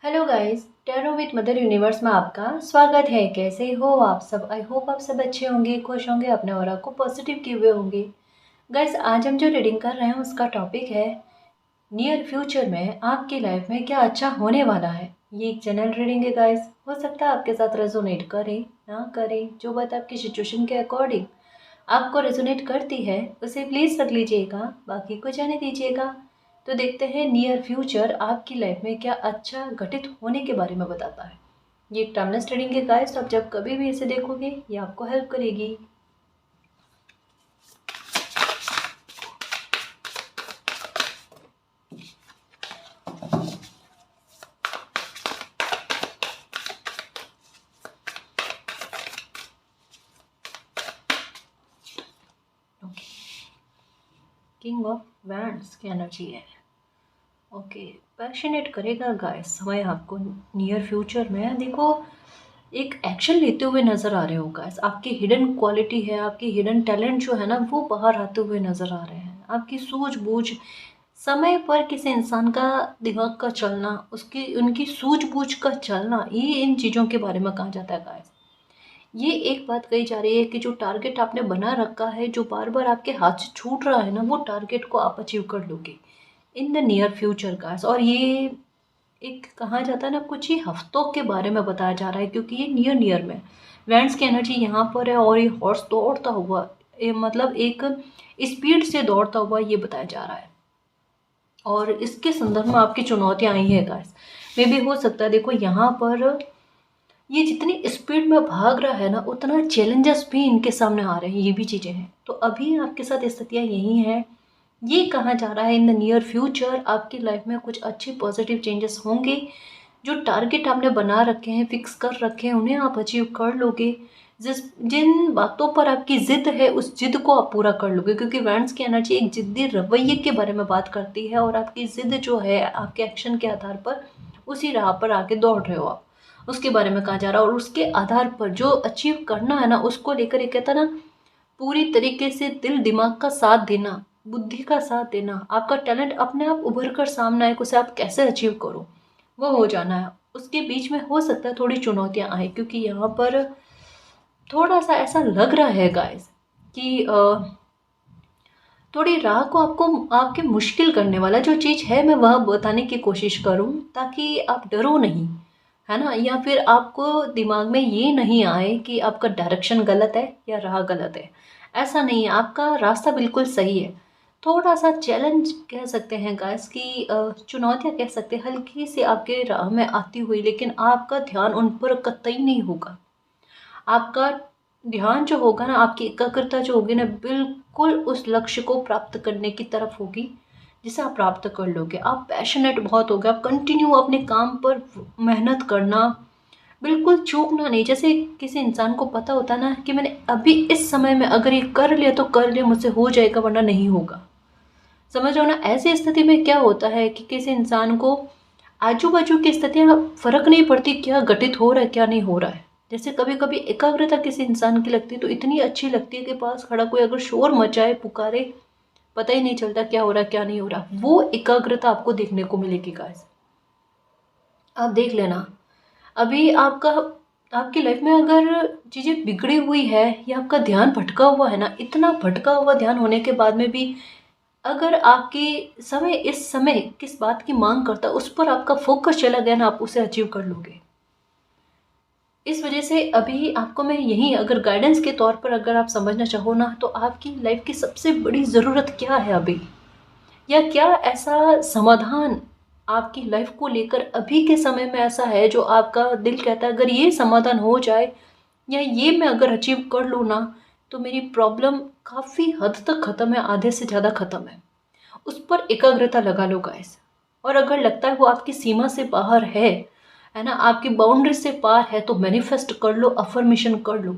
Hello guys, tarot with mother universe में आपका स्वागत है। कैसे हो आप सब? आई होप आप सब अच्छे होंगे, खुश होंगे, अपने ऑरा को पॉजिटिव किए हुए होंगे। गाइस, आज हम जो रीडिंग कर रहे हैं उसका टॉपिक है नियर फ्यूचर में आपकी लाइफ में क्या अच्छा होने वाला है। ये एक जनरल रीडिंग है गाइस, हो सकता है आपके साथ रेजोनेट करे ना करे। जो बात आपकी सिचुएशन के अकॉर्डिंग आपको रेजोनेट करती है उसे प्लीज़ रख लीजिएगा, बाकी को जाने दीजिएगा। तो देखते हैं नियर फ्यूचर आपकी लाइफ में क्या अच्छा घटित होने के बारे में बताता है। ये एक टाइमलेस रीडिंग है गाइस, तो आप जब कभी भी इसे देखोगे ये आपको हेल्प करेगी। किंग ऑफ वैंड्स की एनर्जी है। ओके, पैशनेट करेगा गाइस समय आपको नियर फ्यूचर में। देखो, एक एक्शन लेते हुए नज़र आ रहे हो गाइस। आपकी हिडन क्वालिटी है, आपकी हिडन टैलेंट जो है ना वो बाहर आते हुए नज़र आ रहे हैं। आपकी सूझबूझ, समय पर किसी इंसान का दिमाग का चलना, उसकी उनकी सूझबूझ का चलना, ये इन चीज़ों के बारे में कहा जाता है गाइस। ये एक बात कही जा रही है कि जो टारगेट आपने बना रखा है, जो बार बार आपके हाथ से छूट रहा है ना, वो टारगेट को आप अचीव कर लोगे in the near future guys. और ये एक कहा जाता है ना, कुछ ही हफ्तों के बारे में बताया जा रहा है, क्योंकि ये नियर नियर में वैंड्स की एनर्जी यहाँ पर है। और ये हॉर्स दौड़ता हुआ, मतलब एक स्पीड से दौड़ता हुआ ये बताया जा रहा है। और इसके संदर्भ में आपकी चुनौतियाँ आई है गाइस। मे भी हो सकता है, देखो यहाँ पर ये जितनी स्पीड में भाग रहा है ना, उतना चैलेंजेस भी इनके सामने आ रहे हैं, ये भी चीज़ें हैं। तो अभी आपके साथ स्थितियाँ यही हैं। ये कहा जा रहा है इन द नियर फ्यूचर आपकी लाइफ में कुछ अच्छे पॉजिटिव चेंजेस होंगे। जो टारगेट आपने बना रखे हैं, फिक्स कर रखे हैं, उन्हें आप अचीव कर लोगे। जिन बातों पर आपकी ज़िद है उस ज़िद को आप पूरा कर लोगे, क्योंकि वैंड्स की एनर्जी एक ज़िद्दी रवैये के बारे में बात करती है। और आपकी ज़िद जो है आपके एक्शन के आधार पर उसी राह पर आगे दौड़ रहे हो आप, उसके बारे में कहा जा रहा है। और उसके आधार पर जो अचीव करना है ना, उसको लेकर एक कहता ना, पूरी तरीके से दिल दिमाग का साथ देना, बुद्धि का साथ देना, आपका टैलेंट अपने आप उभर कर सामने आए, उसे आप कैसे अचीव करो वो हो जाना है। उसके बीच में हो सकता है थोड़ी चुनौतियां आए, क्योंकि यहाँ पर थोड़ा सा ऐसा लग रहा है गाइस कि थोड़ी राह को आपको आपके मुश्किल करने वाला जो चीज़ है, मैं वह बताने की कोशिश करूं ताकि आप डरो नहीं, है ना। या फिर आपको दिमाग में ये नहीं आए कि आपका डायरेक्शन गलत है या राह गलत है। ऐसा नहीं है, आपका रास्ता बिल्कुल सही है। थोड़ा सा चैलेंज कह सकते हैं गाइस कि चुनौतियाँ कह सकते हैं हल्की सी आपके राह में आती हुई, लेकिन आपका ध्यान उन पर कतई नहीं होगा। आपका ध्यान जो होगा ना, आपकी एकाग्रता जो होगी ना, बिल्कुल उस लक्ष्य को प्राप्त करने की तरफ होगी जिसे आप प्राप्त कर लोगे। आप पैशनेट बहुत हो गए, आप कंटिन्यू अपने काम पर मेहनत करना, बिल्कुल चूकना नहीं। जैसे किसी इंसान को पता होता ना कि मैंने अभी इस समय में अगर ये कर लिया तो कर लिया, मुझसे हो जाएगा वरना नहीं होगा। समझ रहे हो ना। ऐसी स्थिति में क्या होता है कि किसी इंसान को आजू बाजू की स्थितियाँ फर्क नहीं पड़ती, क्या घटित हो रहा है क्या नहीं हो रहा है। जैसे कभी कभी एकाग्रता किसी इंसान की लगती है तो इतनी अच्छी लगती है कि पास खड़ा कोई अगर शोर मचाए, पुकारे, पता ही नहीं चलता क्या हो रहा है क्या नहीं हो रहा। वो एकाग्रता आपको देखने को मिलेगी गाइस। आप देख लेना, अभी आपका आपकी लाइफ में अगर चीज़ें बिगड़ी हुई है या आपका ध्यान भटका हुआ है ना, इतना भटका हुआ ध्यान होने के बाद में भी अगर आपकी समय इस समय किस बात की मांग करता है उस पर आपका फोकस चला गया ना, आप उसे अचीव कर लोगे। इस वजह से अभी आपको मैं यही अगर गाइडेंस के तौर पर अगर आप समझना चाहो ना, तो आपकी लाइफ की सबसे बड़ी ज़रूरत क्या है अभी, या क्या ऐसा समाधान आपकी लाइफ को लेकर अभी के समय में ऐसा है जो आपका दिल कहता है अगर ये समाधान हो जाए या ये मैं अगर अचीव कर लूँ ना, तो मेरी प्रॉब्लम काफ़ी हद तक ख़त्म है, आधे से ज़्यादा ख़त्म है। उस पर एकाग्रता लगा लो गाइस। और अगर लगता है वो आपकी सीमा से बाहर है ना, आपकी बाउंड्री से पार है, तो मैनिफेस्ट कर लो, अफर्मेशन कर लो,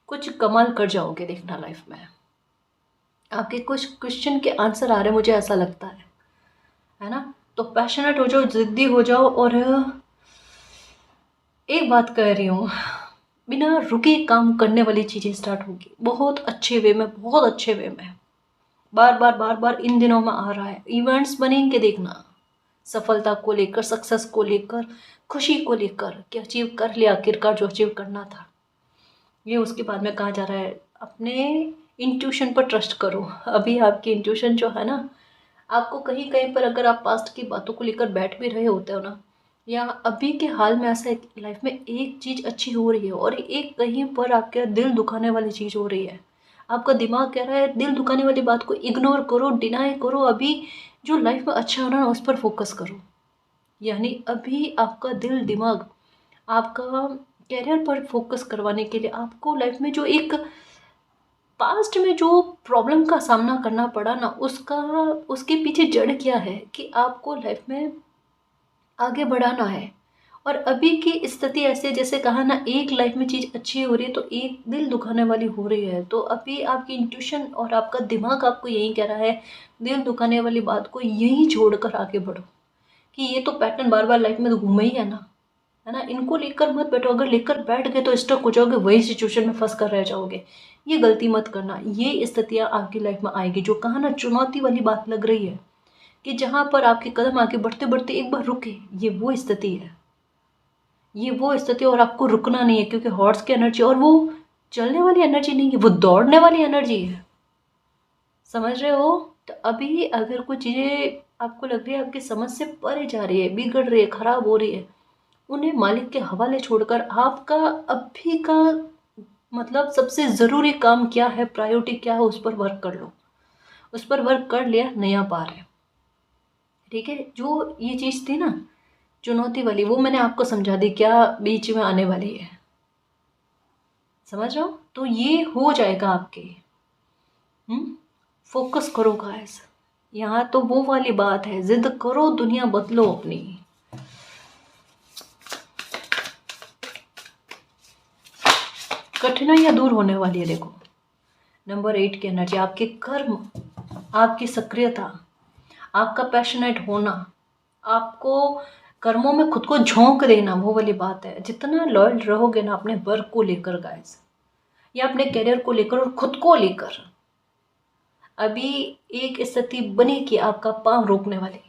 कुछ कमाल कर जाओगे देखना लाइफ में। आपके कुछ क्वेश्चन के आंसर आ रहे हैं, मुझे ऐसा लगता है ना। तो पैशनेट हो जाओ, जिद्दी हो जाओ। और एक बात कह रही हूँ, बिना रुके काम करने वाली चीज़ें स्टार्ट होगी बहुत अच्छे वे में, बहुत अच्छे वे में। बार बार इन दिनों में आ रहा है, इवेंट्स बनेंगे देखना, सफलता को लेकर, सक्सेस को लेकर, खुशी को लेकर कि अचीव कर लिया आखिरकार जो अचीव करना था। ये उसके बाद में कहा जा रहा है अपने इंट्यूशन पर ट्रस्ट करो। अभी आपकी इंट्यूशन जो है ना, आपको कहीं कहीं पर अगर आप पास्ट की बातों को लेकर बैठ भी रहे होते हो ना, या अभी के हाल में ऐसा लाइफ में एक चीज़ अच्छी हो रही है और एक कहीं पर आपके दिल दुखाने वाली चीज़ हो रही है, आपका दिमाग कह रहा है दिल दुखाने वाली बात को इग्नोर करो, डिनाई करो, अभी जो लाइफ में अच्छा हो रहा है उस पर फोकस करो। यानी अभी आपका दिल दिमाग आपका कैरियर पर फोकस करवाने के लिए आपको लाइफ में जो एक पास्ट में जो प्रॉब्लम का सामना करना पड़ा ना, उसका उसके पीछे जड़ क्या है कि आपको लाइफ में आगे बढ़ाना है। और अभी की स्थिति ऐसे है, जैसे कहा ना, एक लाइफ में चीज़ अच्छी हो रही है तो एक दिल दुखाने वाली हो रही है। तो अभी आपकी इंट्यूशन और आपका दिमाग आपको यही कह रहा है दिल दुखाने वाली बात को यहीं छोड़कर आगे बढ़ो, कि ये तो पैटर्न बार बार लाइफ में तो घूमा ही है ना, इनको लेकर मत बैठो। अगर लेकर बैठ गए तो स्टक हो जाओगे, वही सिचुएशन में फंस कर रह जाओगे। ये गलती मत करना। ये स्थितियाँ आपकी लाइफ में आएगी जो कहा ना चुनौती वाली बात लग रही है, कि जहाँ पर आपके कदम आगे बढ़ते बढ़ते एक बार रुके, ये वो स्थिति है, ये वो स्थिति। और आपको रुकना नहीं है, क्योंकि हॉर्स की एनर्जी और वो चलने वाली एनर्जी नहीं है, वो दौड़ने वाली एनर्जी है। समझ रहे हो? तो अभी अगर कुछ चीज़ें आपको लग रही है आपकी समझ से परे जा रही है, बिगड़ रही है, खराब हो रही है, उन्हें मालिक के हवाले छोड़कर आपका अभी का मतलब सबसे ज़रूरी काम क्या है, प्रायोरिटी क्या है, उस पर वर्क कर लो। उस पर वर्क कर लिया, नया पार है। ठीक है? जो ये चीज़ थी ना चुनौती वाली, वो मैंने आपको समझा दी क्या बीच में आने वाली है। समझ रहे हो? तो ये हो जाएगा आपके। फोकस करो गाइस। यहाँ तो वो वाली बात है, जिद करो, दुनिया बदलो अपनी। कठिनाइयाँ दूर होने वाली है। देखो नंबर 8 की एनर्जी, आपके कर्म, आपकी सक्रियता, आपका पैशनेट होना, आपको कर्मों में खुद को झोंक देना, वो वाली बात है। जितना लॉयल रहोगे ना अपने वर्क को लेकर गाइस, या अपने करियर को लेकर और खुद को लेकर, अभी एक स्थिति बनेगी आपका पांव रोकने वाली।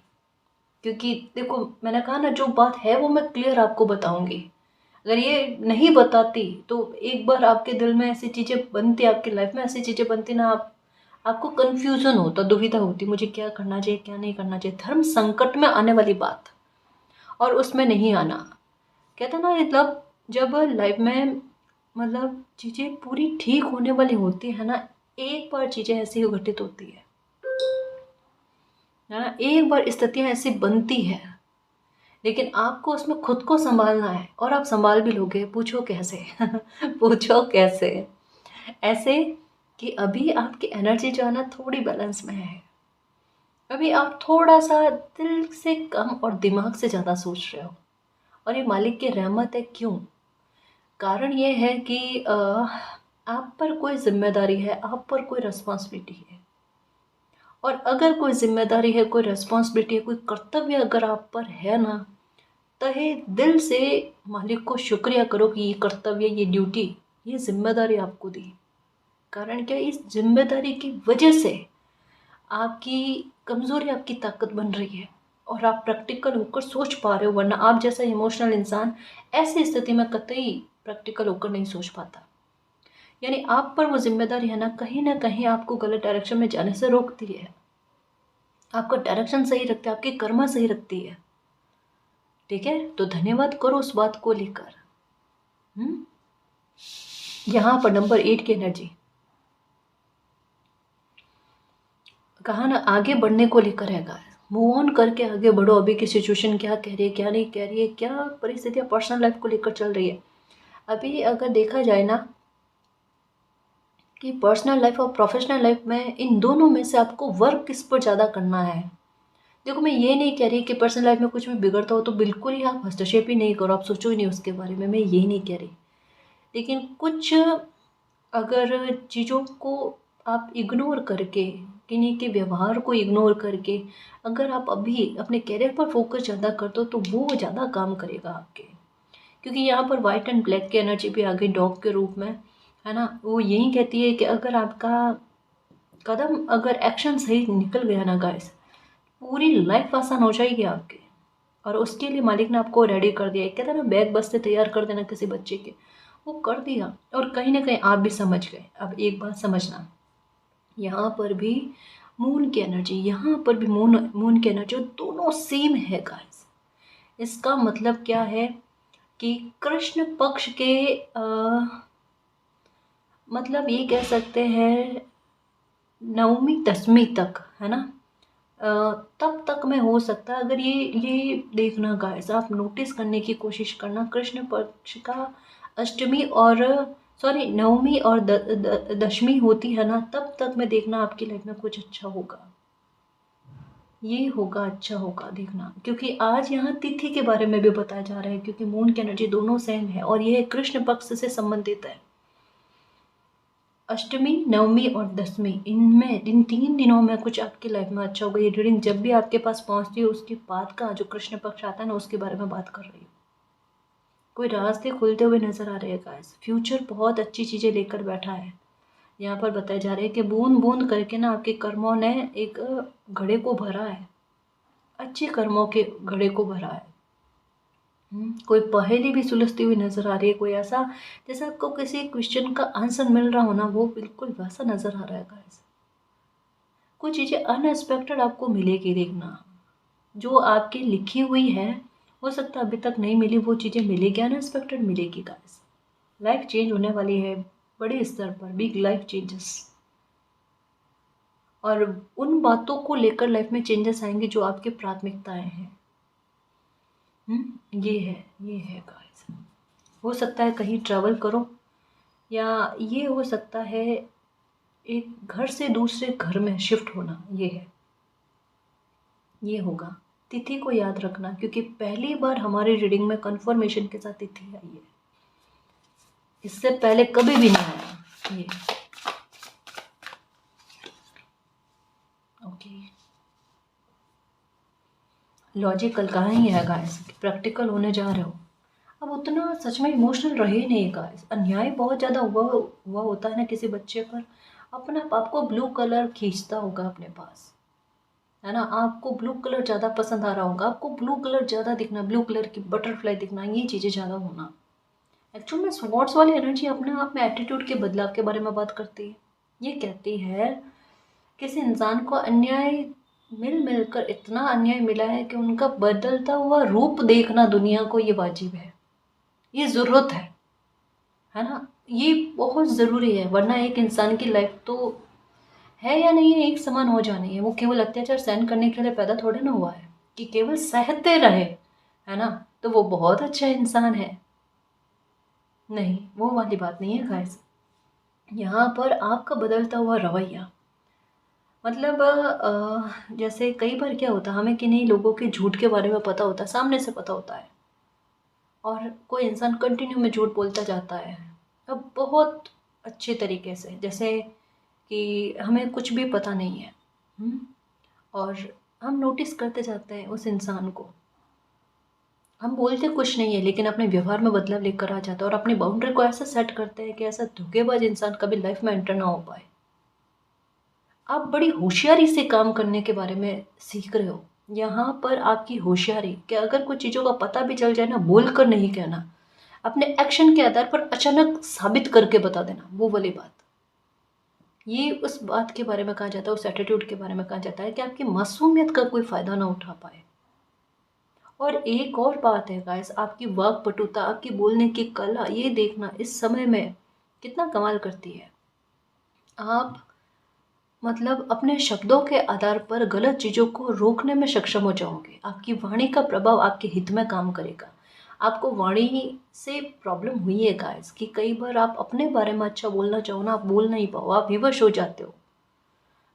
क्योंकि देखो मैंने कहा ना, जो बात है वो मैं क्लियर आपको बताऊंगी। अगर ये नहीं बताती तो एक बार आपके दिल में ऐसी चीज़ें बनती, आपकी लाइफ में ऐसी चीज़ें बनती ना, आपको कन्फ्यूज़न होता, दुविधा होती, मुझे क्या करना चाहिए क्या नहीं करना चाहिए। धर्म संकट में आने वाली बात, और उसमें नहीं आना। कहते ना मतलब जब लाइफ में मतलब चीज़ें पूरी ठीक होने वाली होती है ना, एक बार चीज़ें ऐसी घटित होती है ना, एक बार स्थितियाँ ऐसी बनती है, लेकिन आपको उसमें खुद को संभालना है, और आप संभाल भी लोगे। पूछो कैसे? पूछो कैसे? ऐसे कि अभी आपकी एनर्जी जो है ना थोड़ी बैलेंस में है। अभी आप थोड़ा सा दिल से कम और दिमाग से ज़्यादा सोच रहे हो, और ये मालिक की रहमत है। क्यों? कारण ये है कि आप पर कोई जिम्मेदारी है, आप पर कोई रिस्पॉन्सिबिलिटी है। और अगर कोई जिम्मेदारी है, कोई रिस्पॉन्सिबिलिटी है, कोई कर्तव्य अगर आप पर है ना, तहे दिल से मालिक को शुक्रिया करो कि ये कर्तव्य, ये ड्यूटी, ये जिम्मेदारी आपको दी। कारण क्या? इस जिम्मेदारी की वजह से आपकी कमज़ोरी आपकी ताकत बन रही है, और आप प्रैक्टिकल होकर सोच पा रहे हो। वरना आप जैसा इमोशनल इंसान ऐसी स्थिति में कतई प्रैक्टिकल होकर नहीं सोच पाता। यानी आप पर वो जिम्मेदारी है ना कहीं आपको गलत डायरेक्शन में जाने से रोकती है। आपका डायरेक्शन सही रखती है, आपकी कर्मा सही रखती है। ठीक है? तो धन्यवाद करो उस बात को लेकर। यहाँ पर नंबर 8 की एनर्जी, कहा ना आगे बढ़ने को लेकर है। मूव ऑन करके आगे बढ़ो। अभी की सिचुएशन क्या कह रही है, क्या नहीं कह रही है, क्या परिस्थितियाँ पर्सनल लाइफ को लेकर चल रही है। अभी अगर देखा जाए ना कि पर्सनल लाइफ और प्रोफेशनल लाइफ में, इन दोनों में से आपको वर्क किस पर ज़्यादा करना है। देखो मैं ये नहीं कह रही कि पर्सनल लाइफ में कुछ भी बिगड़ता हो तो बिल्कुल ही आप हस्तक्षेप ही नहीं करो, आप सोचो ही नहीं उसके बारे में, मैं ये नहीं कह रही। लेकिन कुछ अगर चीज़ों को आप इग्नोर करके, किन्हीं के व्यवहार को इग्नोर करके, अगर आप अभी अपने करियर पर फोकस ज़्यादा करते हो तो वो ज़्यादा काम करेगा आपके। क्योंकि यहाँ पर वाइट एंड ब्लैक की एनर्जी भी आ गई डॉग के रूप में, है ना। वो यही कहती है कि अगर आपका कदम, अगर एक्शन सही निकल गया ना गाइस, पूरी लाइफ आसान हो जाएगी आपकी। और उसके लिए मालिक ने आपको रेडी कर दिया। कहते हैं ना, बैग बस्ते तैयार कर देना किसी बच्चे के, वो कर दिया। और कहीं ना कहीं आप भी समझ गए। अब एक बात समझना, यहाँ पर भी मून की एनर्जी, यहाँ पर भी मून की एनर्जी, दोनों सेम है गाइस। इसका मतलब क्या है कि कृष्ण पक्ष के मतलब ये कह सकते हैं नवमी दसवीं तक, है ना, तब तक में हो सकता है। अगर ये देखना गाइस, आप नोटिस करने की कोशिश करना, कृष्ण पक्ष का अष्टमी और सॉरी नवमी और दशमी होती है ना, तब तक में देखना आपकी लाइफ में कुछ अच्छा होगा, ये होगा, अच्छा होगा देखना। क्योंकि आज यहाँ तिथि के बारे में भी बताया जा रहा है, क्योंकि मून की एनर्जी दोनों सेम है और यह कृष्ण पक्ष से संबंधित है। अष्टमी, नवमी और दसवीं, इनमें इन 3 दिनों में कुछ आपकी लाइफ में अच्छा होगा। ये रीडिंग जब भी आपके पास पहुंचती है, उसके बाद का जो कृष्ण पक्ष आता है ना, उसके बारे में बात कर रही हूँ। कोई रास्ते खुलते हुए नजर आ रहे हैं गाइस। फ्यूचर बहुत अच्छी चीज़ें लेकर बैठा है। यहाँ पर बताया जा रहा है कि बूंद बूंद करके ना आपके कर्मों ने एक घड़े को भरा है, अच्छे कर्मों के घड़े को भरा है। कोई पहेली भी सुलझती हुई नजर आ रही है, कोई ऐसा जैसे आपको किसी क्वेश्चन का आंसर मिल रहा हो ना, वो बिल्कुल वैसा नजर आ रहा है गाइस। कुछ चीज़ें अनएक्सपेक्टेड आपको मिलेगी देखना, जो आपकी लिखी हुई है, हो सकता है अभी तक नहीं मिली, वो चीज़ें मिलेगी, अनएक्सपेक्टेड मिलेगी गाइस। लाइफ चेंज होने वाली है बड़े स्तर पर, बिग लाइफ चेंजेस, और उन बातों को लेकर लाइफ में चेंजेस आएंगे जो आपकी प्राथमिकताएं हैं। ये है गाइस। हो सकता है कहीं ट्रैवल करो, या ये हो सकता है एक घर से दूसरे घर में शिफ्ट होना, ये है, ये होगा। तिथि को याद रखना, क्योंकि पहली बार हमारी रीडिंग में कंफर्मेशन के साथ तिथि आई है, इससे पहले कभी भी नहीं आया ये। ओके, लॉजिकल कहाँ ही है गाइस, प्रैक्टिकल होने जा रहे हो। अब उतना सच में इमोशनल रहे नहीं गाइस। अन्याय बहुत ज़्यादा हुआ होता है ना किसी बच्चे पर, अपना आपको ब्लू कलर खींचता होगा अपने पास, है ना, आपको ब्लू कलर ज़्यादा पसंद आ रहा होगा, आपको ब्लू कलर ज़्यादा दिखना, ब्लू कलर की बटरफ्लाई दिखना, ये चीज़ें ज़्यादा होना। एक्चुअल में स्वॉर्ड्स वाली एनर्जी अपने आप में एटीट्यूड के बदलाव के बारे में बात करती है। ये कहती है किसी इंसान को अन्याय मिल कर इतना अन्याय मिला है कि उनका बदलता हुआ रूप देखना दुनिया को ये वाजिब है, ये ज़रूरत है ना, ये बहुत ज़रूरी है। वरना एक इंसान की लाइफ तो है या नहीं है, एक समान हो जानी है। वो केवल अत्याचार सहन करने के लिए पैदा थोड़े ना हुआ है कि केवल सहते रहे, है ना, तो वो बहुत अच्छा इंसान है। नहीं, वो वाली बात नहीं है गाइस। यहाँ पर आपका बदलता हुआ रवैया, मतलब जैसे कई बार क्या होता है, हमें किन्हीं लोगों के झूठ के बारे में पता होता है, सामने से पता होता है, और कोई इंसान कंटिन्यू में झूठ बोलता जाता है, अब बहुत अच्छे तरीके से, जैसे कि हमें कुछ भी पता नहीं है, और हम नोटिस करते जाते हैं उस इंसान को। हम बोलते कुछ नहीं है, लेकिन अपने व्यवहार में बदलाव लेकर आ जाता है, और अपनी बाउंड्री को ऐसा सेट करते हैं कि ऐसा धोखेबाज इंसान कभी लाइफ में एंटर ना हो पाए। आप बड़ी होशियारी से काम करने के बारे में सीख रहे हो। यहाँ पर आपकी होशियारी कि अगर कुछ चीज़ों का पता भी चल जाए ना, बोल कर नहीं कहना, अपने एक्शन के आधार पर अचानक साबित करके बता देना, वो वाली बात। ये उस बात के बारे में कहा जाता है, उस एटीट्यूड के बारे में कहा जाता है कि आपकी मासूमियत का कोई फ़ायदा ना उठा पाए। और एक और बात है गाइस, आपकी वाक्पटुता, आपकी बोलने की कला, ये देखना इस समय में कितना कमाल करती है। आप मतलब अपने शब्दों के आधार पर गलत चीज़ों को रोकने में सक्षम हो जाओगे। आपकी वाणी का प्रभाव आपके हित में काम करेगा। आपको वाणी से प्रॉब्लम हुई है गाइस कि कई बार आप अपने बारे में अच्छा बोलना चाहो ना, आप बोल नहीं पाओ, आप विवश हो जाते हो।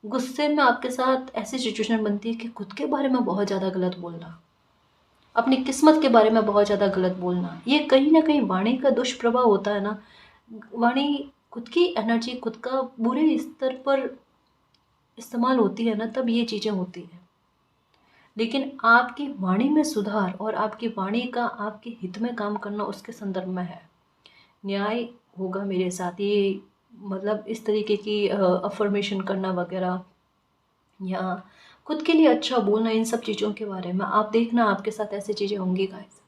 गुस्से में आपके साथ ऐसी सिचुएशन बनती है कि खुद के बारे में बहुत ज़्यादा गलत बोलना, अपनी किस्मत के बारे में बहुत ज़्यादा गलत बोलना, ये कहीं ना कहीं वाणी का दुष्प्रभाव होता है ना। वाणी खुद की एनर्जी, खुद का बुरे स्तर पर इस्तेमाल होती है ना, तब ये चीज़ें होती हैं। लेकिन आपकी वाणी में सुधार और आपकी वाणी का आपके हित में काम करना उसके संदर्भ में है। न्याय होगा मेरे साथ, ये मतलब इस तरीके की अफर्मेशन करना वगैरह, या खुद के लिए अच्छा बोलना, इन सब चीज़ों के बारे में आप देखना, आपके साथ ऐसी चीज़ें होंगी गाइस।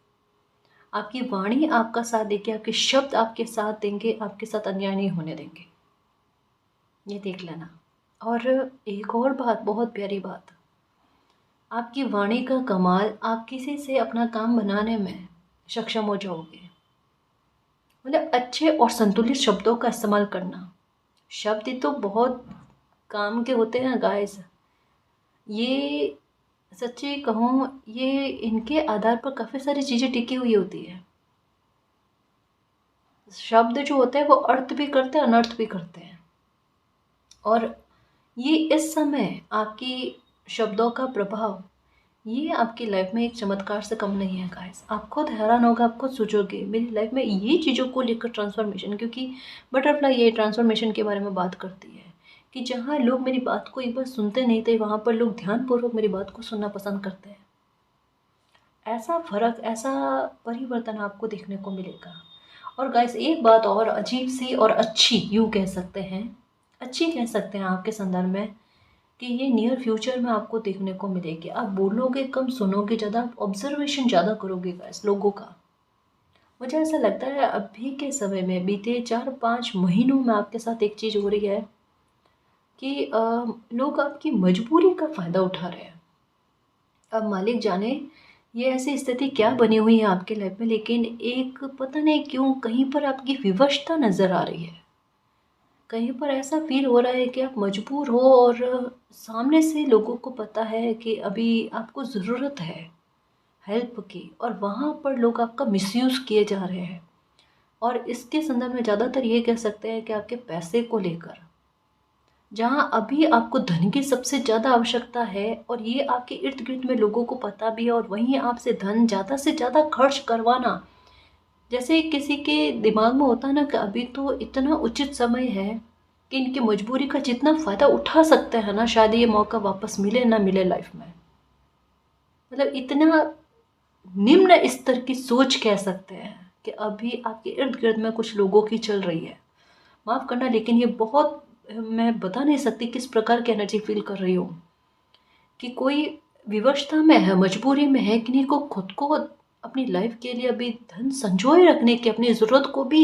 आपकी वाणी आपका साथ देगी, आपके शब्द आपके साथ देंगे, आपके साथ अन्याय नहीं होने देंगे, ये देख लेना। और एक और बात, बहुत प्यारी बात, आपकी वाणी का कमाल, आप किसी से अपना काम बनाने में सक्षम हो जाओगे। मतलब अच्छे और संतुलित शब्दों का इस्तेमाल करना। शब्द तो बहुत काम के होते हैं गाइस, ये सच्ची कहूँ, ये इनके आधार पर काफ़ी सारी चीज़ें टिकी हुई होती है। शब्द जो होते हैं वो अर्थ भी करते हैं, अनर्थ भी करते हैं। और ये इस समय आपकी शब्दों का प्रभाव, ये आपकी लाइफ में एक चमत्कार से कम नहीं है गाइस। आप खुद हैरान होगा, आप खुद सोचोगे मेरी लाइफ में ये चीज़ों को लेकर ट्रांसफॉर्मेशन, क्योंकि बटरफ्लाई ये ट्रांसफॉर्मेशन के बारे में बात करती है कि जहाँ लोग मेरी बात को एक बार सुनते नहीं थे, वहाँ पर लोग ध्यानपूर्वक मेरी बात को सुनना पसंद करते हैं। ऐसा फ़र्क, ऐसा परिवर्तन आपको देखने को मिलेगा। और गाइस एक बात और अजीब सी और अच्छी, यूँ कह सकते हैं, अच्छी कह सकते हैं आपके संदर्भ में, कि ये नियर फ्यूचर में आपको देखने को मिलेगी। आप बोलोगे कम, सुनोगे ज़्यादा, आप ऑब्जर्वेशन ज़्यादा करोगे गाइस लोगों का। मुझे ऐसा लगता है अभी के समय में, बीते 4-5 महीनों में आपके साथ एक चीज़ हो रही है कि लोग आपकी मजबूरी का फ़ायदा उठा रहे हैं। अब मालिक जाने ये ऐसी स्थिति क्या बनी हुई है आपके लाइफ में, लेकिन एक पता नहीं क्यों कहीं पर आपकी विवशता नज़र आ रही है। कहीं पर ऐसा फील हो रहा है कि आप मजबूर हो, और सामने से लोगों को पता है कि अभी आपको ज़रूरत है हेल्प की, और वहाँ पर लोग आपका मिसयूज़ किए जा रहे हैं। और इसके संदर्भ में ज़्यादातर ये कह सकते हैं कि आपके पैसे को लेकर, जहाँ अभी आपको धन की सबसे ज़्यादा आवश्यकता है, और ये आपके इर्द गिर्द में लोगों को पता भी है, और वहीं आपसे धन ज़्यादा से ज़्यादा खर्च करवाना, जैसे किसी के दिमाग में होता है ना कि अभी तो इतना उचित समय है कि इनकी मजबूरी का जितना फ़ायदा उठा सकते हैं ना, शायद ये मौका वापस मिले ना मिले लाइफ में। मतलब इतना निम्न स्तर की सोच कह सकते हैं कि अभी आपके इर्द गिर्द में कुछ लोगों की चल रही है। माफ़ करना, लेकिन ये बहुत, मैं बता नहीं सकती किस प्रकार की एनर्जी फील कर रही हूँ, कि कोई विवशता में है, मजबूरी में है, किन्हीं को खुद को अपनी लाइफ के लिए अभी धन संजोए रखने की, अपनी ज़रूरत को भी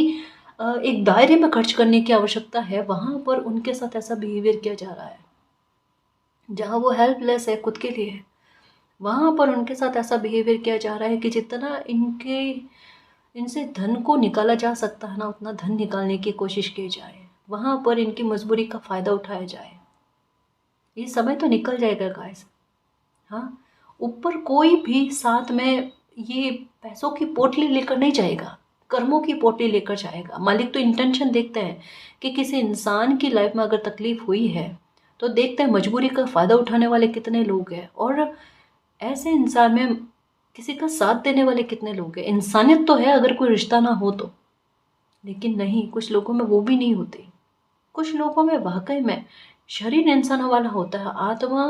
एक दायरे में खर्च करने की आवश्यकता है, वहाँ पर उनके साथ ऐसा बिहेवियर किया जा रहा है। जहाँ वो हेल्पलेस है खुद के लिए, वहाँ पर उनके साथ ऐसा बिहेवियर किया जा रहा है कि जितना इनसे धन को निकाला जा सकता है ना, उतना धन निकालने की कोशिश की जाए, वहाँ पर इनकी मजबूरी का फ़ायदा उठाया जाए। ये समय तो निकल जाएगा गाइस। हाँ, ऊपर कोई भी साथ में ये पैसों की पोटली लेकर नहीं जाएगा, कर्मों की पोटली लेकर जाएगा। मालिक तो इंटेंशन देखते हैं कि किसी इंसान की लाइफ में अगर तकलीफ हुई है, तो देखते हैं मजबूरी का फ़ायदा उठाने वाले कितने लोग हैं, और ऐसे इंसान में किसी का साथ देने वाले कितने लोग हैं। इंसानियत तो है अगर कोई रिश्ता ना हो तो, लेकिन नहीं, कुछ लोगों में वो भी नहीं होती। कुछ लोगों में वाकई में शरीर इंसानों वाला होता है, आत्मा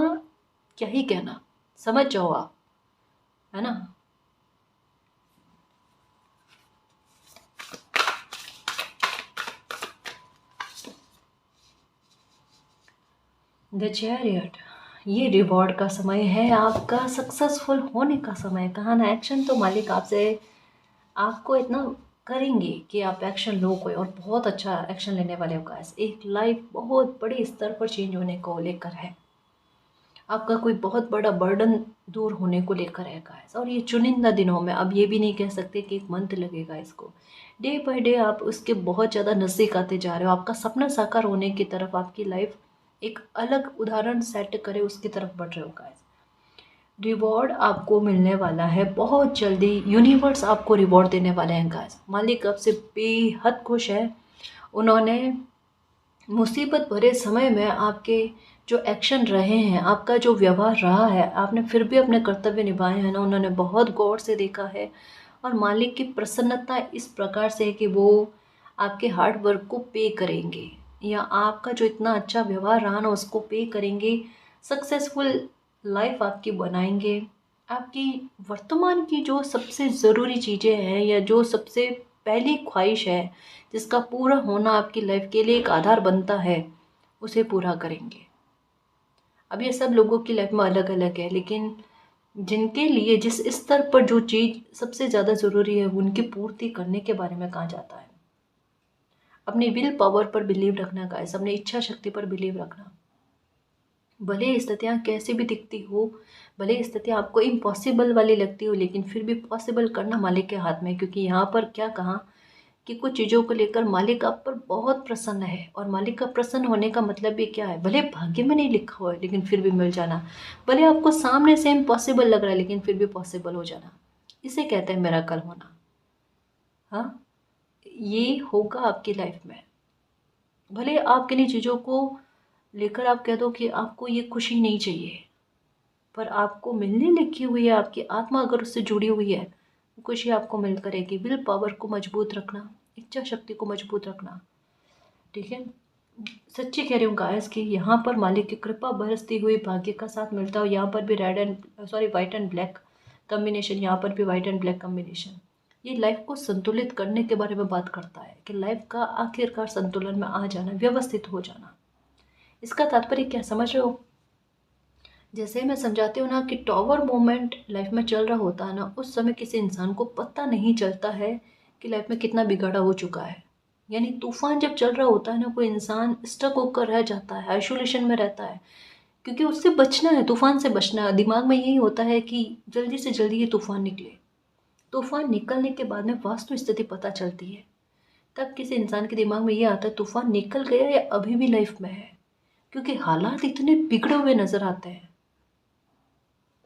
क्या ही कहना, समझ जाओ आप, है ना। द चैरियट, ये रिवॉर्ड का समय है, आपका सक्सेसफुल होने का समय। कहा ना, एक्शन तो मालिक आपसे, आपको इतना करेंगे कि आप एक्शन लो कोई, और बहुत अच्छा एक्शन लेने वाले हो गाइस। एक लाइफ बहुत बड़े स्तर पर चेंज होने को लेकर है, आपका कोई बहुत बड़ा बर्डन दूर होने को लेकर है गाइस। और ये चुनिंदा दिनों में, अब ये भी नहीं कह सकते कि एक मंथ लगेगा इसको, डे बाय डे आप उसके बहुत ज़्यादा नज़दीक आते जा रहे हो। आपका सपना साकार होने की तरफ, आपकी लाइफ एक अलग उदाहरण सेट करे उसकी तरफ बढ़ रहे हो गाइस। रिवॉर्ड आपको मिलने वाला है बहुत जल्दी, यूनिवर्स आपको रिवॉर्ड देने वाले हैं गाइस। मालिक आपसे बेहद खुश है। उन्होंने मुसीबत भरे समय में आपके जो एक्शन रहे हैं, आपका जो व्यवहार रहा है, आपने फिर भी अपने कर्तव्य निभाए हैं ना, उन्होंने बहुत गौर से देखा है। और मालिक की प्रसन्नता इस प्रकार से है कि वो आपके हार्ड वर्क को पे करेंगे, या आपका जो इतना अच्छा व्यवहार रहा ना उसको पे करेंगे, सक्सेसफुल लाइफ आपकी बनाएंगे। आपकी वर्तमान की जो सबसे ज़रूरी चीज़ें हैं, या जो सबसे पहली ख्वाहिश है जिसका पूरा होना आपकी लाइफ के लिए एक आधार बनता है, उसे पूरा करेंगे। अब ये सब लोगों की लाइफ में अलग अलग है, लेकिन जिनके लिए जिस स्तर पर जो चीज़ सबसे ज़्यादा ज़रूरी है उनकी पूर्ति करने के बारे में कहा जाता है। अपनी विल पावर पर बिलीव रखना गाइस, अपनी इच्छा शक्ति पर बिलीव रखना। भले स्थितियाँ कैसी भी दिखती हो, भले स्थितियाँ आपको इम्पॉसिबल वाली लगती हो, लेकिन फिर भी पॉसिबल करना मालिक के हाथ में है। क्योंकि यहाँ पर क्या कहा कि कुछ चीज़ों को लेकर मालिक आप पर बहुत प्रसन्न है, और मालिक का प्रसन्न होने का मतलब भी क्या है, भले भाग्य में नहीं लिखा हुआ है लेकिन फिर भी मिल जाना, भले आपको सामने से इम्पॉसिबल लग रहा है लेकिन फिर भी पॉसिबल हो जाना, इसे कहते हैं मिरेकल होना। हाँ, ये होगा आपकी लाइफ में। भले आप किन्हीं चीज़ों को लेकर आप कह दो कि आपको ये खुशी नहीं चाहिए, पर आपको मिलने लिखी हुई है, आपकी आत्मा अगर उससे जुड़ी हुई है, खुशी आपको मिल करेगी। विल पावर को मजबूत रखना, इच्छा शक्ति को मजबूत रखना, ठीक है। सच्ची कह रही हूँ गाइस कि यहाँ पर मालिक की कृपा बरसती हुई भाग्य का साथ मिलता हो। यहाँ पर भी वाइट एंड ब्लैक कम्बिनेशन, यहाँ पर भी वाइट एंड ब्लैक कम्बिनेशन, ये लाइफ को संतुलित करने के बारे में बात करता है कि लाइफ का आखिरकार संतुलन में आ जाना, व्यवस्थित हो जाना। इसका तात्पर्य क्या समझ रहे हो? जैसे मैं समझाती हूँ ना कि टॉवर मोमेंट लाइफ में चल रहा होता है ना, उस समय किसी इंसान को पता नहीं चलता है कि लाइफ में कितना बिगाड़ा हो चुका है। यानी तूफान जब चल रहा होता है ना, कोई इंसान स्टक होकर रह जाता है, आइसोलेशन में रहता है, क्योंकि उससे बचना है, तूफान से बचना है। दिमाग में यही होता है कि जल्दी से जल्दी ये तूफान निकले। तूफान निकलने के बाद में वास्तु स्थिति पता चलती है, तब किसी इंसान के दिमाग में ये आता है तूफान निकल गया या अभी भी लाइफ में है, क्योंकि हालात इतने बिगड़े हुए नजर आते हैं।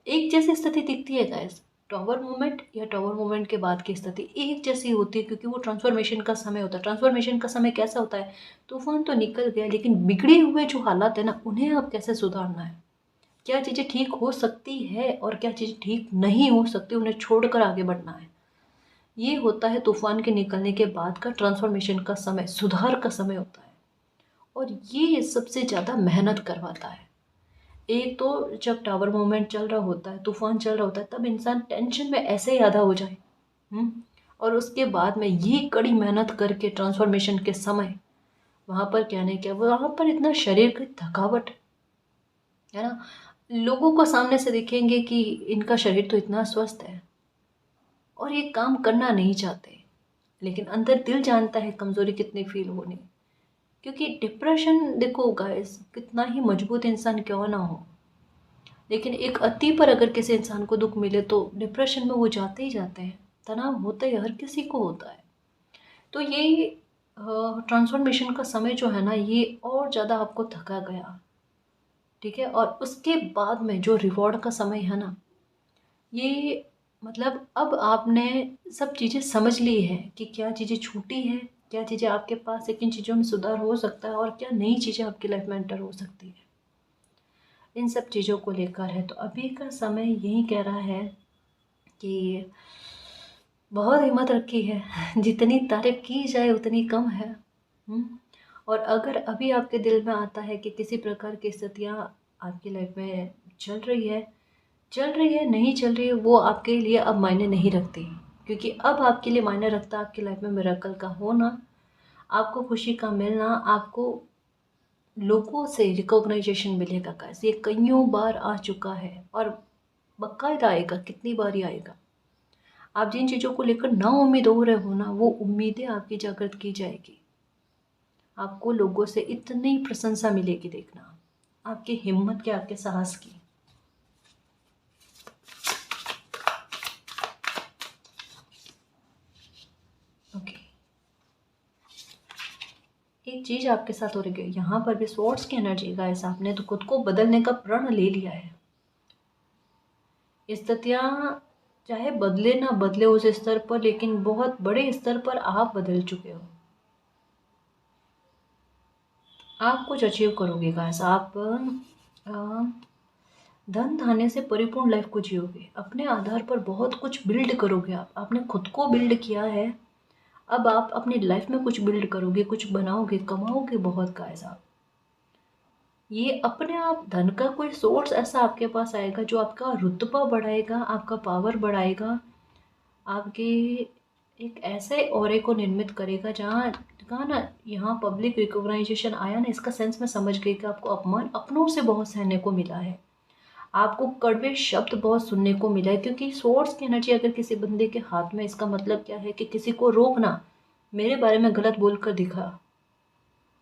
एक जैसी स्थिति दिखती है गाइस, टॉवर मूवमेंट या टॉवर मूवमेंट के बाद की स्थिति एक जैसी होती है, क्योंकि वो ट्रांसफॉर्मेशन का समय होता है। ट्रांसफॉर्मेशन का समय कैसा होता है, तूफान तो निकल गया लेकिन बिगड़े हुए जो हालात है ना, उन्हें अब कैसे सुधारना है, क्या चीज़ें ठीक हो सकती है और क्या चीज़ें ठीक नहीं हो सकती, उन्हें छोड़कर आगे बढ़ना है। ये होता है तूफान के निकलने के बाद का ट्रांसफॉर्मेशन का समय, सुधार का समय होता है। और ये सबसे ज़्यादा मेहनत करवाता है। एक तो जब टावर मूवमेंट चल रहा होता है, तूफान चल रहा होता है, तब इंसान टेंशन में ऐसे ही आधा हो जाए। हम्म, और उसके बाद में ये कड़ी मेहनत करके ट्रांसफॉर्मेशन के समय वहाँ पर क्या नहीं किया, वहाँ पर इतना शरीर की थकावट है ना, लोगों को सामने से दिखेंगे कि इनका शरीर तो इतना स्वस्थ है और ये काम करना नहीं चाहते, लेकिन अंदर दिल जानता है कमज़ोरी कितनी फील होनी। क्योंकि डिप्रेशन, देखो गाइस, कितना ही मजबूत इंसान क्यों ना हो, लेकिन एक अति पर अगर किसी इंसान को दुख मिले तो डिप्रेशन में वो जाते ही जाते हैं। तनाव होता है, हर किसी को होता है। तो ये ट्रांसफॉर्मेशन का समय जो है ना, ये और ज़्यादा आपको थका गया, ठीक है। और उसके बाद में जो रिवॉर्ड का समय है ना, ये मतलब अब आपने सब चीज़ें समझ ली है कि क्या चीज़ें छूटी हैं, क्या चीज़ें आपके पास है, किन चीज़ों में सुधार हो सकता है और क्या नई चीज़ें आपकी लाइफ में एंटर हो सकती है। इन सब चीज़ों को लेकर है, तो अभी का समय यही कह रहा है कि बहुत हिम्मत रखी है, जितनी तारीफ की जाए उतनी कम है। और अगर अभी आपके दिल में आता है कि किसी प्रकार की स्थितियाँ आपकी लाइफ में चल रही है नहीं चल रही है, वो आपके लिए अब मायने नहीं रखती। क्योंकि अब आपके लिए मायने रखता है आपकी लाइफ में मिरेकल का होना, आपको खुशी का मिलना, आपको लोगों से रिकॉग्नाइजेशन मिलेगा। कैसे ये कईयों बार आ चुका है और बाकायदा आएगा, कितनी बार ही आएगा। आप जिन चीज़ों को लेकर ना उम्मीद हो रहे हो ना, वो उम्मीदें आपकी जागृत की जाएगी। आपको लोगों से इतनी प्रशंसा मिलेगी, देखना, आपकी हिम्मत की, आपके साहस की। ओके, एक चीज़ आपके साथ हो रही है, यहाँ पर भी स्वॉर्ड्स की एनर्जी गाइस, आपने तो खुद को बदलने का प्रण ले लिया है। स्थितियाँ चाहे बदले ना बदले उस स्तर पर, लेकिन बहुत बड़े स्तर पर आप बदल चुके हो। आप कुछ अचीव करोगे गाइस, आप धन धान्य से परिपूर्ण लाइफ को जियोगे, अपने आधार पर बहुत कुछ बिल्ड करोगे। आपने खुद को बिल्ड किया है, अब आप अपनी लाइफ में कुछ बिल्ड करोगे, कुछ बनाओगे, कमाओगे बहुत गाइस। आप ये अपने आप धन का कोई सोर्स ऐसा आपके पास आएगा जो आपका रुतबा बढ़ाएगा, आपका पावर बढ़ाएगा, आपके एक ऐसे ऑरे को निर्मित करेगा जहाँ कहा ना, यहाँ पब्लिक रिकॉग्नाइजेशन आया ना, इसका सेंस मैं समझ गई कि आपको अपमान अपनों से बहुत सहने को मिला है, आपको कड़वे शब्द बहुत सुनने को मिला है। क्योंकि सोर्स की एनर्जी अगर किसी बंदे के हाथ में, इसका मतलब क्या है कि किसी को रोकना, मेरे बारे में गलत बोल कर दिखा,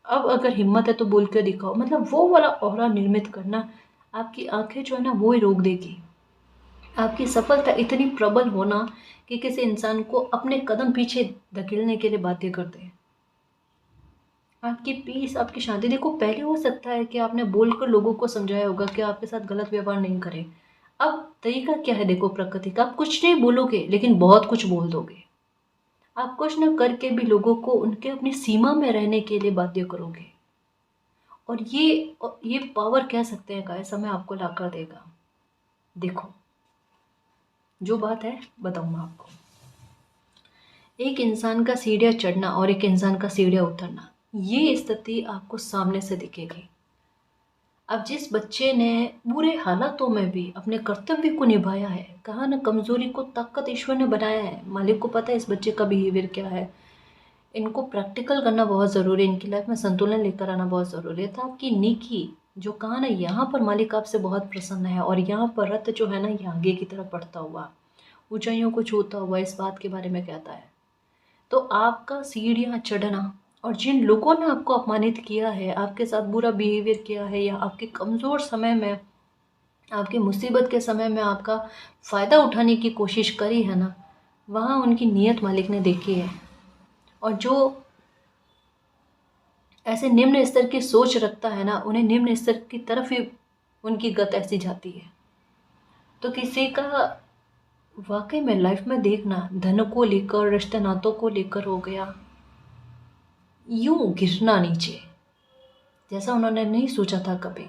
अब अगर हिम्मत है तो बोल कर दिखाओ, मतलब वो वाला ऑरा निर्मित करना, आपकी आंखें जो है ना वो ही रोक देगी। आपकी सफलता इतनी प्रबल होना कि किसी इंसान को अपने कदम पीछे धकेलने के लिए बातें करते हैं। आपकी पीस, आपकी शांति, देखो पहले हो सकता है कि आपने बोलकर लोगों को समझाया होगा कि आपके साथ गलत व्यवहार नहीं करें। अब तरीका क्या है, देखो प्रकृति का, आप कुछ नहीं बोलोगे लेकिन बहुत कुछ बोल दोगे। आप कुछ न करके भी लोगों को उनके अपनी सीमा में रहने के लिए बाध्य करोगे। और ये पावर कह सकते हैं का समय आपको ला कर देगा। देखो जो बात है बताऊँ मैं आपको, एक इंसान का सीढ़ियाँ चढ़ना और एक इंसान का सीढ़ियाँ उतरना, ये स्थिति आपको सामने से दिखेगी। अब जिस बच्चे ने बुरे हालातों में भी अपने कर्तव्य को निभाया है, कहा ना कमजोरी को ताकत ईश्वर ने बनाया है, मालिक को पता है इस बच्चे का बिहेवियर क्या है। इनको प्रैक्टिकल करना बहुत ज़रूरी है, इनकी लाइफ में संतुलन लेकर आना बहुत ज़रूरी है। तो आपकी नेकी जो कहा ना, यहाँ पर मालिक आपसे बहुत प्रसन्न है, और यहाँ पर रथ जो है ना ये आगे की तरफ बढ़ता हुआ, ऊंचाइयों को छूता हुआ, इस बात के बारे में कहता है। तो आपका सीढ़ियाँ चढ़ना, और जिन लोगों ने आपको अपमानित किया है, आपके साथ बुरा बिहेवियर किया है, या आपके कमज़ोर समय में, आपकी मुसीबत के समय में आपका फ़ायदा उठाने की कोशिश करी है ना, वहाँ उनकी नीयत मालिक ने देखी है। और जो ऐसे निम्न स्तर की सोच रखता है ना, उन्हें निम्न स्तर की तरफ ही उनकी गत ऐसी जाती है। तो किसी का वाकई में लाइफ में देखना, धन को लेकर, रिश्ते नातों को लेकर हो गया, यूं गिरना नीचे जैसा उन्होंने नहीं सोचा था कभी।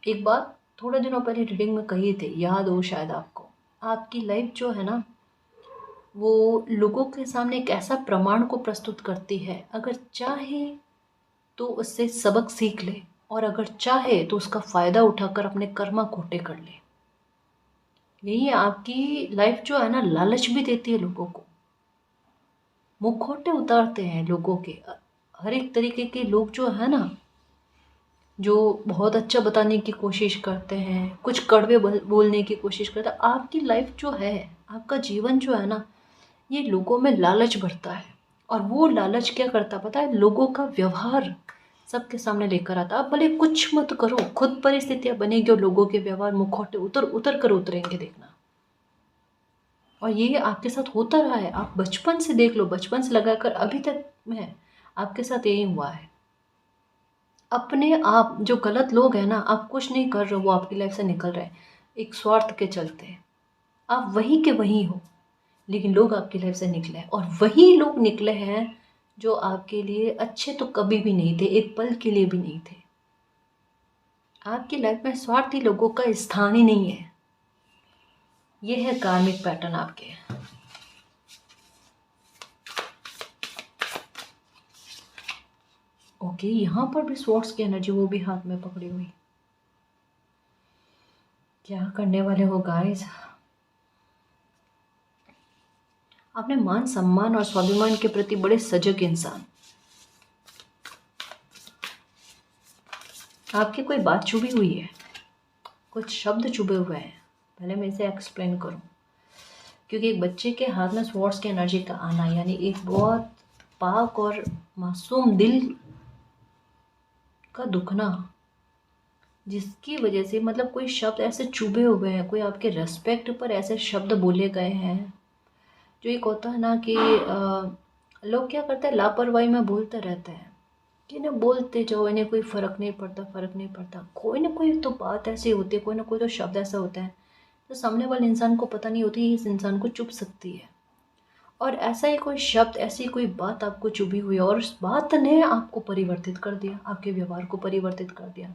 एक बात थोड़े दिनों पहले रीडिंग में कही थी, याद हो शायद आपको, आपकी लाइफ जो है ना वो लोगों के सामने एक ऐसा प्रमाण को प्रस्तुत करती है, अगर चाहे तो उससे सबक सीख ले, और अगर चाहे तो उसका फ़ायदा उठाकर अपने कर्मा खोटे कर ले। यही आपकी लाइफ जो है ना, लालच भी देती है लोगों को, मुखौटे उतारते हैं लोगों के, हर एक तरीके के लोग जो है ना, जो बहुत अच्छा बताने की कोशिश करते हैं, कुछ कड़वे बोलने की कोशिश करते हैं। आपकी लाइफ जो है, आपका जीवन जो है ना, ये लोगों में लालच भरता है। और वो लालच क्या करता पता है, लोगों का व्यवहार सबके सामने लेकर आता। आप भले कुछ मत करो, खुद परिस्थितियां बनेगी और लोगों के व्यवहार मुखौटे उतर उतर कर उतरेंगे, देखना। और ये आपके साथ होता रहा है, आप बचपन से देख लो, बचपन से लगाकर अभी तक में आपके साथ यही हुआ है। अपने आप जो गलत लोग हैं ना, आप कुछ नहीं कर रहे हो, वो आपकी लाइफ से निकल रहे हैं एक स्वार्थ के चलते। आप वहीं के वहीं हो, लेकिन लोग आपकी लाइफ से निकले हैं, और वही लोग निकले हैं जो आपके लिए अच्छे तो कभी भी नहीं थे, एक पल के लिए भी नहीं थे। आपकी लाइफ में स्वार्थी लोगों का स्थान ही नहीं है। ये है कार्मिक पैटर्न आपके। ओके, यहाँ पर भी स्वॉर्ड्स की एनर्जी, वो भी हाथ में पकड़ी हुई। क्या करने वाले हो गाइस? आपने मान सम्मान और स्वाभिमान के प्रति बड़े सजग इंसान, आपकी कोई बात चुभी हुई है, कुछ शब्द चुभे हुए हैं। पहले मैं इसे एक्सप्लेन करूं, क्योंकि एक बच्चे के हाथ में स्वॉर्ड्स की एनर्जी का आना, यानी एक बहुत पाक और मासूम दिल का दुखना, जिसकी वजह से मतलब कोई शब्द ऐसे चुभे हुए हैं, कोई आपके रेस्पेक्ट पर ऐसे शब्द बोले गए हैं। जो एक होता है ना कि लोग क्या करते हैं, लापरवाही में बोलते रहते हैं कि ना बोलते जाओ, इन्हें कोई फ़र्क नहीं पड़ता, फ़र्क नहीं पड़ता। कोई ना कोई तो बात ऐसी होती है, कोई ना कोई तो शब्द ऐसा होता है तो सामने वाले इंसान को पता नहीं होती, इस इंसान को चुभ सकती है। और ऐसा ही कोई शब्द, ऐसी कोई बात आपको चुभी हुई है, और उस बात ने आपको परिवर्तित कर दिया, आपके व्यवहार को परिवर्तित कर दिया।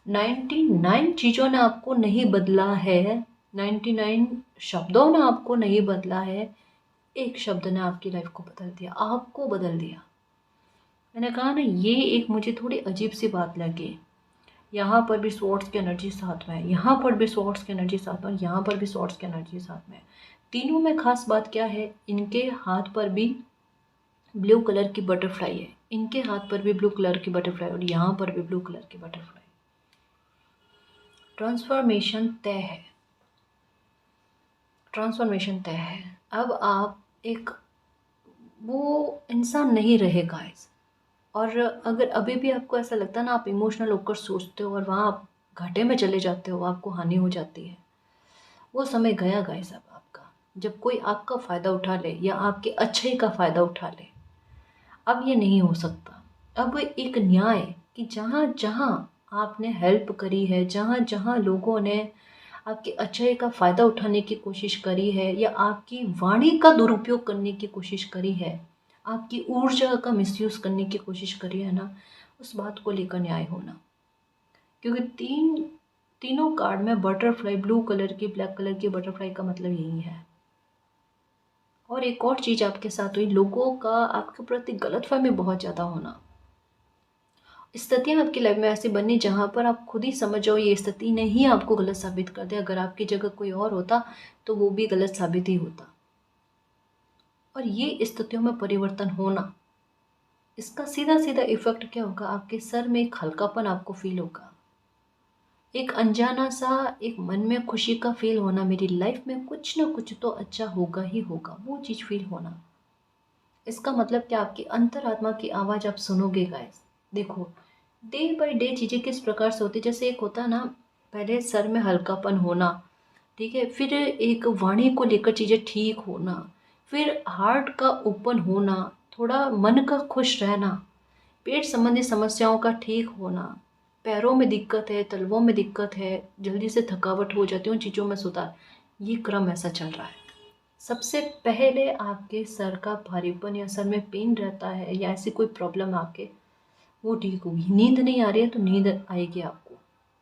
99 चीज़ों ने आपको नहीं बदला है, 99 शब्दों ने आपको नहीं बदला है, एक शब्द ने आपकी लाइफ को बदल दिया, आपको बदल दिया। मैंने कहा ना, ये एक मुझे थोड़ी अजीब सी बात लगी। यहाँ पर भी स्वॉर्ड्स की एनर्जी साथ में है, यहाँ पर भी स्वॉर्ड्स की एनर्जी साथ में, यहाँ पर भी स्वॉर्ड्स की एनर्जी साथ में है। तीनों में खास बात क्या है, इनके हाथ पर भी ब्लू कलर की बटरफ्लाई है, इनके हाथ पर भी ब्लू कलर की बटरफ्लाई और यहाँ पर भी ब्लू कलर की बटरफ्लाई। ट्रांसफॉर्मेशन तय है, ट्रांसफॉर्मेशन तय है। अब आप एक वो इंसान नहीं रहे गाइस। और अगर अभी भी आपको ऐसा लगता है ना, आप इमोशनल होकर सोचते हो और वहाँ आप घाटे में चले जाते हो, आपको हानि हो जाती है, वो समय गया गाइस अब आपका। जब कोई आपका फ़ायदा उठा ले या आपके अच्छे का फ़ायदा उठा ले, अब ये नहीं हो सकता। अब एक न्याय कि जहाँ जहाँ आपने हेल्प करी है, जहाँ जहाँ लोगों ने आपके अच्छाई का फ़ायदा उठाने की कोशिश करी है या आपकी वाणी का दुरुपयोग करने की कोशिश करी है, आपकी ऊर्जा का मिसयूज़ करने की कोशिश करी है ना, उस बात को लेकर न्याय होना। क्योंकि तीनों कार्ड में बटरफ्लाई, ब्लू कलर की, ब्लैक कलर की बटरफ्लाई का मतलब यही है। और एक और चीज़ आपके साथ हुई, लोगों का आपके प्रति गलतफहमी बहुत ज़्यादा होना। स्थितियाँ आपकी लाइफ में ऐसी बनी जहाँ पर आप खुद ही समझ जाओ ये स्थिति ने ही आपको गलत साबित कर दिया। अगर आपकी जगह कोई और होता तो वो भी गलत साबित ही होता। और ये स्थितियों में परिवर्तन होना, इसका सीधा सीधा इफेक्ट क्या होगा, आपके सर में एक हल्कापन आपको फील होगा, एक अनजाना सा एक मन में खुशी का फील होना, मेरी लाइफ में कुछ ना कुछ तो अच्छा होगा ही होगा, वो चीज़ फील होना। इसका मतलब क्या, आपकी अंतरात्मा की आवाज़ आप सुनोगे गाइस। देखो डे बाय डे चीज़ें किस प्रकार से होती, जैसे एक होता है ना, पहले सर में हल्कापन होना, ठीक है, फिर एक वाणी को लेकर चीज़ें ठीक होना, फिर हार्ट का ओपन होना, थोड़ा मन का खुश रहना, पेट संबंधी समस्याओं का ठीक होना, पैरों में दिक्कत है, तलवों में दिक्कत है, जल्दी से थकावट हो जाती है, उन चीज़ों में सुधार। ये क्रम ऐसा चल रहा है। सबसे पहले आपके सर का भारीपन या सर में पेन रहता है या ऐसी कोई प्रॉब्लम आपके, वो ठीक होगी। नींद नहीं आ रही है तो नींद आएगी आपको।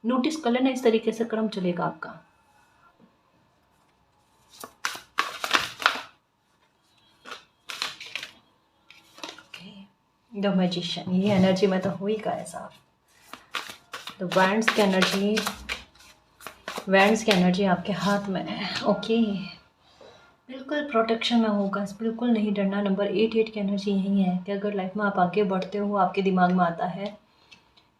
नोटिस कर लेना, इस तरीके से क्रम चलेगा आपका। द मैजिशियन, ये एनर्जी में तो हुई का ऐसा। द वैंड्स की एनर्जी, वैंड्स की एनर्जी आपके हाथ में है। ओके, बिल्कुल प्रोटेक्शन में होगा, बिल्कुल नहीं डरना। नंबर 8 की एनर्जी यही है कि अगर लाइफ में आप आगे बढ़ते हो, आपके दिमाग में आता है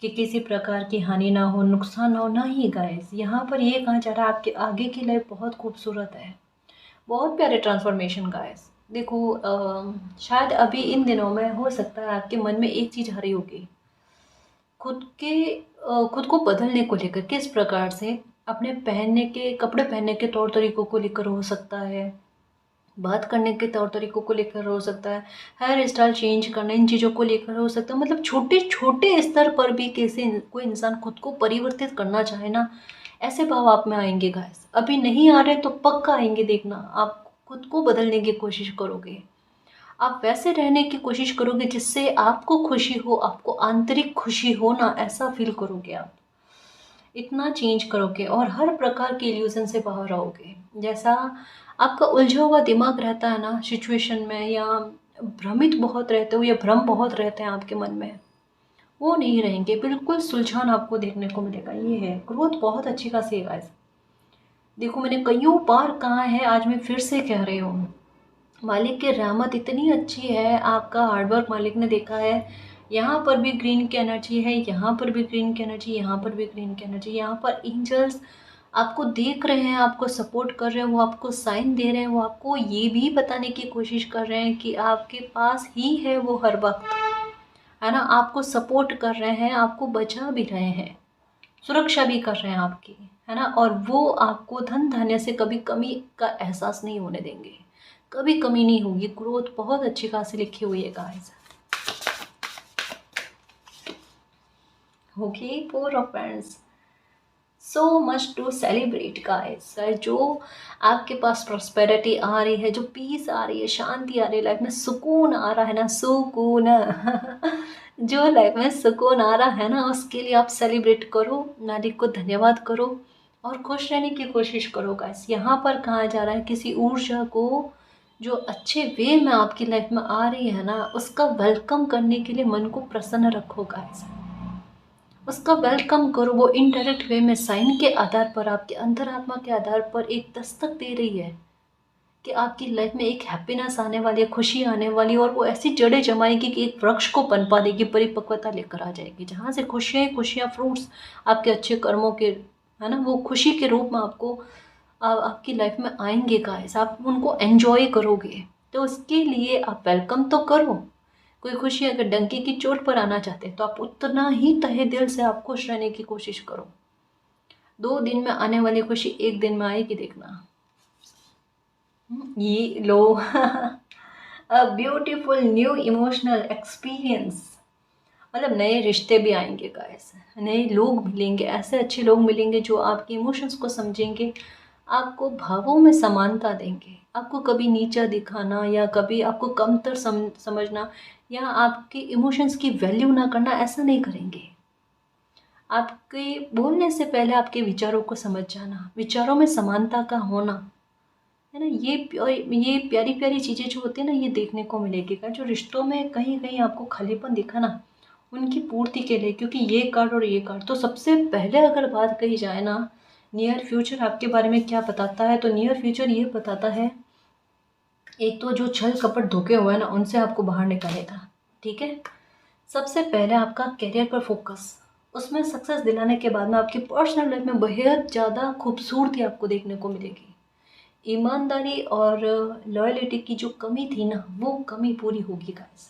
कि किसी प्रकार की हानि ना हो, नुकसान ना हो, ना ही गाइस यहाँ पर ये कहा जा रहा है आपके आगे की लाइफ बहुत खूबसूरत है, बहुत प्यारे ट्रांसफॉर्मेशन गाइस। देखो शायद अभी इन दिनों में हो सकता है आपके मन में एक चीज़ आ रही होगी, खुद को बदलने को लेकर, किस प्रकार से अपने पहनने के, कपड़े पहनने के तौर तरीकों को लेकर हो सकता है, बात करने के तौर तरीकों को लेकर हो सकता है, हेयर स्टाइल चेंज करना, इन चीज़ों को लेकर हो सकता है। मतलब छोटे छोटे स्तर पर भी कैसे कोई इंसान खुद को परिवर्तित करना चाहे ना, ऐसे भाव आप में आएंगे गाइस। अभी नहीं आ रहे तो पक्का आएंगे, देखना। आप खुद को बदलने की कोशिश करोगे, आप वैसे रहने की कोशिश करोगे जिससे आपको खुशी हो, आपको आंतरिक खुशी हो ना, ऐसा फील करोगे आप। इतना चेंज करोगे और हर प्रकार के इल्यूजन से बाहर आओगे। जैसा आपका उलझा हुआ दिमाग रहता है ना सिचुएशन में, या भ्रमित बहुत रहते हो या भ्रम बहुत रहते हैं आपके मन में, वो नहीं रहेंगे। बिल्कुल सुलझान आपको देखने को मिलेगा। ये है ग्रोथ बहुत अच्छी खासी है गाइस। देखो मैंने कईयों बार कहा है, आज मैं फिर से कह रही हूँ, मालिक की रहमत इतनी अच्छी है, आपका हार्डवर्क मालिक ने देखा है। यहाँ पर भी ग्रीन की एनर्जी है, यहाँ पर भी ग्रीन की एनर्जी, यहाँ पर भी ग्रीन की एनर्जी। यहाँ पर एंजल्स आपको देख रहे हैं, आपको सपोर्ट कर रहे हैं, वो आपको साइन दे रहे हैं, वो आपको ये भी बताने की कोशिश कर रहे हैं कि आपके पास ही है वो हर वक्त, है ना। आपको सपोर्ट कर रहे हैं, आपको बचा भी रहे हैं, सुरक्षा भी कर रहे हैं आपकी, है ना। और वो आपको धन धान्य से कभी कमी का एहसास नहीं होने देंगे, कभी कमी नहीं होगी। ग्रोथ बहुत अच्छी खासी लिखी हुई है guys. Okay, 4 of Wands, so much to celebrate guys. जो आपके पास प्रॉस्पेरिटी आ रही है, जो पीस आ रही है, शांति आ रही है, लाइफ में सुकून आ रहा है ना, सुकून जो लाइफ में सुकून आ रहा है ना, उसके लिए आप सेलिब्रेट करो, मालिक को धन्यवाद करो और खुश रहने की कोशिश करो गाइस। यहाँ पर कहा जा रहा है किसी ऊर्जा को जो अच्छे वे में आपकी लाइफ में आ रही है ना, उसका वेलकम करने के लिए मन को प्रसन्न रखो गाइस, उसका वेलकम करो। वो इनडायरेक्ट वे में साइन के आधार पर, आपके अंतरात्मा के आधार पर एक दस्तक दे रही है कि आपकी लाइफ में एक हैप्पीनेस आने वाली है, खुशी आने वाली है, और वो ऐसी जड़ें जमाएगी कि एक वृक्ष को पनपा देगी, परिपक्वता लेकर आ जाएगी, जहाँ से खुशियाँ ही खुशियाँ, फ्रूट्स आपके अच्छे कर्मों के, है ना, वो खुशी के रूप में आपको आपकी लाइफ में आएंगे गाइस, आप उनको एंजॉय करोगे। तो उसके लिए आप वेलकम तो करो। कोई खुशी अगर डंके की चोट पर आना चाहते हैं तो आप उतना ही तहे दिल से आप खुश रहने की कोशिश करो। 2 दिन में आने वाली खुशी 1 दिन में आएगी, देखना। ये लो a beautiful new emotional experience, मतलब नए रिश्ते भी आएंगे गाइस, नए लोग मिलेंगे, ऐसे अच्छे लोग मिलेंगे जो आपके इमोशंस को समझेंगे, आपको भावों में समानता देंगे, आपको कभी नीचा दिखाना या कभी आपको कमतर समझना या आपके इमोशंस की वैल्यू ना करना, ऐसा नहीं करेंगे। आपके बोलने से पहले आपके विचारों को समझ जाना, विचारों में समानता का होना, है ना, ये प्यारी प्यारी चीज़ें जो होती है ना, ये देखने को मिलेगी का जो रिश्तों में कहीं कहीं आपको खालीपन दिखा ना, उनकी पूर्ति के लिए, क्योंकि ये कार्ड और ये कार्ड तो सबसे पहले अगर बात कही जाए ना, नियर फ्यूचर आपके बारे में क्या बताता है, तो नियर फ्यूचर ये बताता है, एक तो जो छल कपट धोखे हुए हैं ना, उनसे आपको बाहर निकालेगा, ठीक है। सबसे पहले आपका करियर पर फोकस, उसमें सक्सेस दिलाने के बाद में आपकी पर्सनल लाइफ में बेहद ज़्यादा खूबसूरती आपको देखने को मिलेगी। ईमानदारी और लॉयल्टी की जो कमी थी ना, वो कमी पूरी होगी गाइस।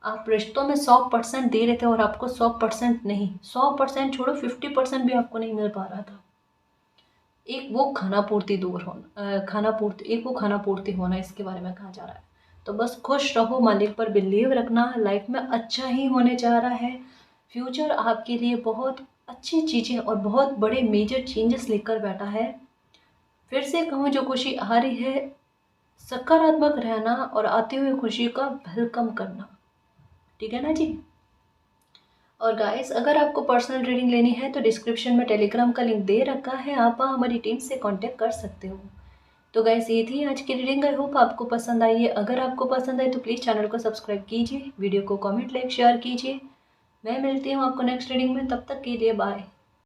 आप रिश्तों में 100% दे रहे थे और आपको 100% नहीं, 100% छोड़ो 50% भी आपको नहीं मिल पा रहा था। एक वो खाना पूर्ति दूर होना, खाना पूर्ति, एक वो खाना पूर्ति होना, इसके बारे में कहा जा रहा है। तो बस खुश रहो, मालिक पर बिलीव रखना, लाइफ में अच्छा ही होने जा रहा है। फ्यूचर आपके लिए बहुत अच्छी चीज़ें और बहुत बड़े मेजर चेंजेस लेकर बैठा है। फिर से कहूँ, जो खुशी आ रही है, सकारात्मक रहना और आती हुई खुशी का वेलकम करना, ठीक है ना जी। और गाइस, अगर आपको पर्सनल रीडिंग लेनी है तो डिस्क्रिप्शन में टेलीग्राम का लिंक दे रखा है, आप वहाँ हमारी टीम से कांटेक्ट कर सकते हो। तो गाइस, ये थी आज की रीडिंग, आई होप आपको पसंद आई है। अगर आपको पसंद आई तो प्लीज़ चैनल को सब्सक्राइब कीजिए, वीडियो को कमेंट, लाइक, शेयर कीजिए। मैं मिलती हूँ आपको नेक्स्ट रीडिंग में, तब तक के लिए बाय।